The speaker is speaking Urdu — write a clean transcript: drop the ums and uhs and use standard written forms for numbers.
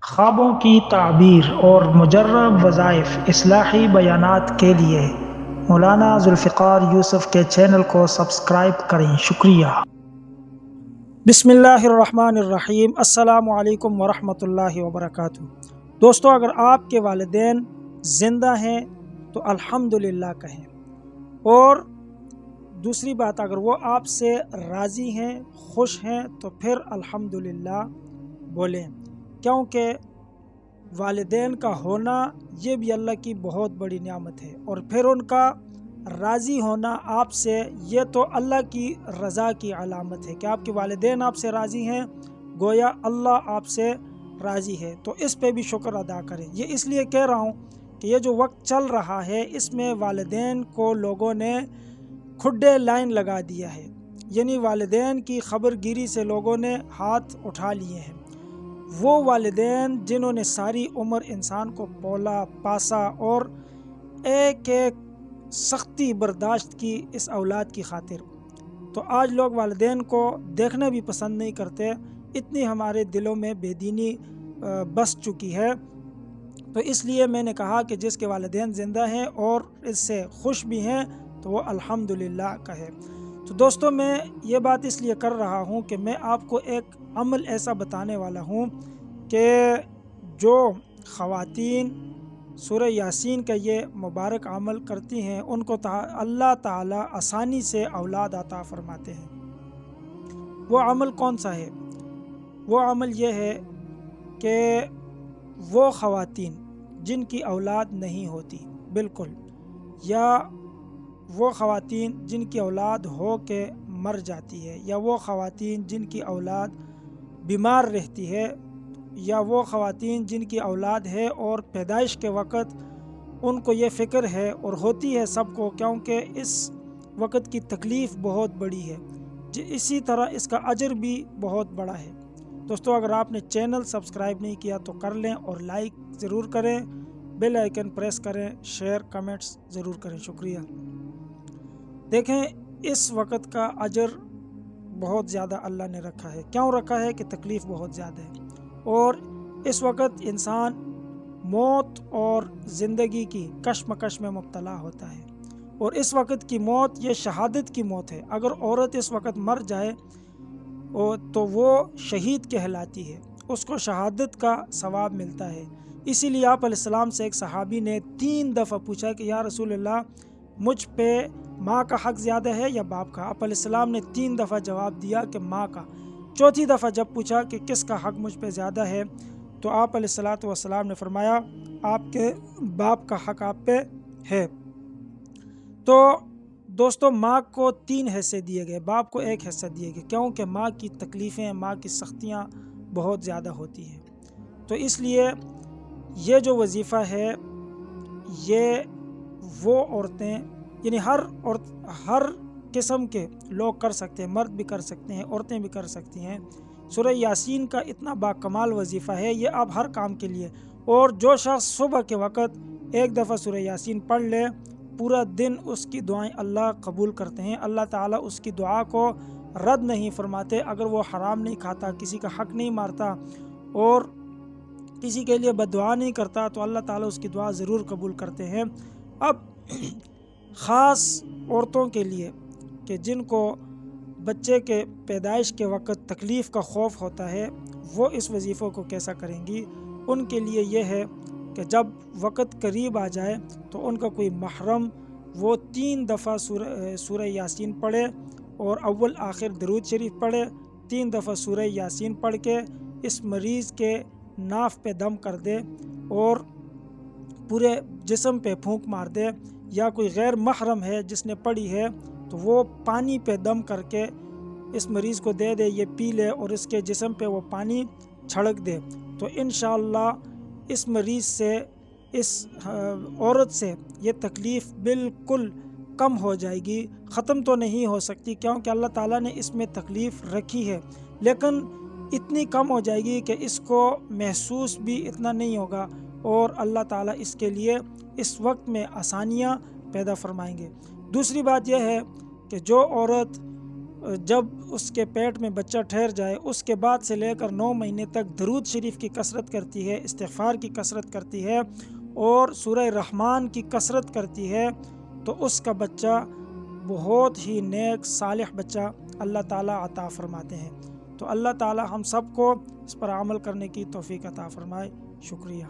خوابوں کی تعبیر اور مجرب وظائف اصلاحی بیانات کے لیے مولانا ذوالفقار یوسف کے چینل کو سبسکرائب کریں۔ شکریہ۔ بسم اللہ الرحمن الرحیم۔ السلام علیکم ورحمۃ اللہ وبرکاتہ۔ دوستو، اگر آپ کے والدین زندہ ہیں تو الحمدللہ کہیں، اور دوسری بات، اگر وہ آپ سے راضی ہیں، خوش ہیں، تو پھر الحمدللہ بولیں، کیونکہ والدین کا ہونا یہ بھی اللہ کی بہت بڑی نعمت ہے، اور پھر ان کا راضی ہونا آپ سے، یہ تو اللہ کی رضا کی علامت ہے کہ آپ کے والدین آپ سے راضی ہیں، گویا اللہ آپ سے راضی ہے، تو اس پہ بھی شکر ادا کریں۔ یہ اس لیے کہہ رہا ہوں کہ یہ جو وقت چل رہا ہے اس میں والدین کو لوگوں نے کھڈے لائن لگا دیا ہے، یعنی والدین کی خبر گیری سے لوگوں نے ہاتھ اٹھا لیے ہیں۔ وہ والدین جنہوں نے ساری عمر انسان کو پولا پاسا اور ایک ایک سختی برداشت کی اس اولاد کی خاطر، تو آج لوگ والدین کو دیکھنا بھی پسند نہیں کرتے، اتنی ہمارے دلوں میں بے دینی بس چکی ہے۔ تو اس لیے میں نے کہا کہ جس کے والدین زندہ ہیں اور اس سے خوش بھی ہیں تو وہ الحمدللہ کہے۔ تو دوستو، میں یہ بات اس لیے کر رہا ہوں کہ میں آپ کو ایک عمل ایسا بتانے والا ہوں کہ جو خواتین سورہ یاسین کا یہ مبارک عمل کرتی ہیں ان کو اللہ تعالیٰ آسانی سے اولاد عطا فرماتے ہیں۔ وہ عمل کون سا ہے؟ وہ عمل یہ ہے کہ وہ خواتین جن کی اولاد نہیں ہوتی بالکل، یا وہ خواتین جن کی اولاد ہو کے مر جاتی ہے، یا وہ خواتین جن کی اولاد بیمار رہتی ہے، یا وہ خواتین جن کی اولاد ہے اور پیدائش کے وقت ان کو یہ فکر ہے، اور ہوتی ہے سب کو، کیونکہ اس وقت کی تکلیف بہت بڑی ہے، اسی طرح اس کا اجر بھی بہت بڑا ہے۔ دوستو، اگر آپ نے چینل سبسکرائب نہیں کیا تو کر لیں، اور لائک ضرور کریں، بیل آئیکن پریس کریں، شیئر کمنٹس ضرور کریں۔ شکریہ۔ دیکھیں، اس وقت کا اجر بہت زیادہ اللہ نے رکھا ہے۔ کیوں رکھا ہے؟ کہ تکلیف بہت زیادہ ہے، اور اس وقت انسان موت اور زندگی کی کشمکش میں مبتلا ہوتا ہے، اور اس وقت کی موت یہ شہادت کی موت ہے۔ اگر عورت اس وقت مر جائے تو وہ شہید کہلاتی ہے، اس کو شہادت کا ثواب ملتا ہے۔ اسی لیے آپ علیہ السلام سے ایک صحابی نے 3 دفعہ پوچھا کہ یا رسول اللہ، مجھ پہ ماں کا حق زیادہ ہے یا باپ کا؟ آپ علیہ السلام نے 3 دفعہ جواب دیا کہ ماں کا۔ چوتھی دفعہ جب پوچھا کہ کس کا حق مجھ پہ زیادہ ہے، تو آپ علیہ السلام نے فرمایا آپ کے باپ کا حق آپ پہ ہے۔ تو دوستو، ماں کو 3 حصے دیے گئے، باپ کو 1 حصہ دیے گئے، کیونکہ ماں کی تکلیفیں، ماں کی سختیاں بہت زیادہ ہوتی ہیں۔ تو اس لیے یہ جو وظیفہ ہے یہ وہ عورتیں، یعنی ہر قسم کے لوگ کر سکتے ہیں، مرد بھی کر سکتے ہیں، عورتیں بھی کر سکتی ہیں۔ سورہ یاسین کا اتنا باکمال وظیفہ ہے، یہ اب ہر کام کے لیے، اور جو شخص صبح کے وقت 1 دفعہ سورہ یاسین پڑھ لے، پورا دن اس کی دعائیں اللہ قبول کرتے ہیں۔ اللہ تعالیٰ اس کی دعا کو رد نہیں فرماتے۔ اگر وہ حرام نہیں کھاتا، کسی کا حق نہیں مارتا، اور کسی کے لیے بد دعا نہیں کرتا، تو اللہ تعالیٰ اس کی دعا ضرور قبول کرتے ہیں۔ اب خاص عورتوں کے لیے کہ جن کو بچے کے پیدائش کے وقت تکلیف کا خوف ہوتا ہے، وہ اس وظیفے کو کیسا کریں گی؟ ان کے لیے یہ ہے کہ جب وقت قریب آ جائے تو ان کا کوئی محرم وہ 3 دفعہ سورہ یاسین پڑھے، اور اول آخر درود شریف پڑھے، 3 دفعہ سورہ یاسین پڑھ کے اس مریض کے ناف پہ دم کر دے اور پورے جسم پہ پھونک مار دے، یا کوئی غیر محرم ہے جس نے پڑھی ہے تو وہ پانی پہ دم کر کے اس مریض کو دے دے، یہ پی لے، اور اس کے جسم پہ وہ پانی چھڑک دے، تو انشاءاللہ اس مریض سے، اس عورت سے یہ تکلیف بالکل کم ہو جائے گی۔ ختم تو نہیں ہو سکتی کیونکہ اللہ تعالیٰ نے اس میں تکلیف رکھی ہے، لیکن اتنی کم ہو جائے گی کہ اس کو محسوس بھی اتنا نہیں ہوگا، اور اللہ تعالیٰ اس کے لیے اس وقت میں آسانیاں پیدا فرمائیں گے۔ دوسری بات یہ ہے کہ جو عورت جب اس کے پیٹ میں بچہ ٹھہر جائے اس کے بعد سے لے کر 9 مہینے تک درود شریف کی کثرت کرتی ہے، استغفار کی کثرت کرتی ہے اور سورہ رحمان کی کثرت کرتی ہے، تو اس کا بچہ بہت ہی نیک صالح بچہ اللہ تعالیٰ عطا فرماتے ہیں۔ تو اللہ تعالیٰ ہم سب کو اس پر عمل کرنے کی توفیق عطا فرمائے۔ شکریہ۔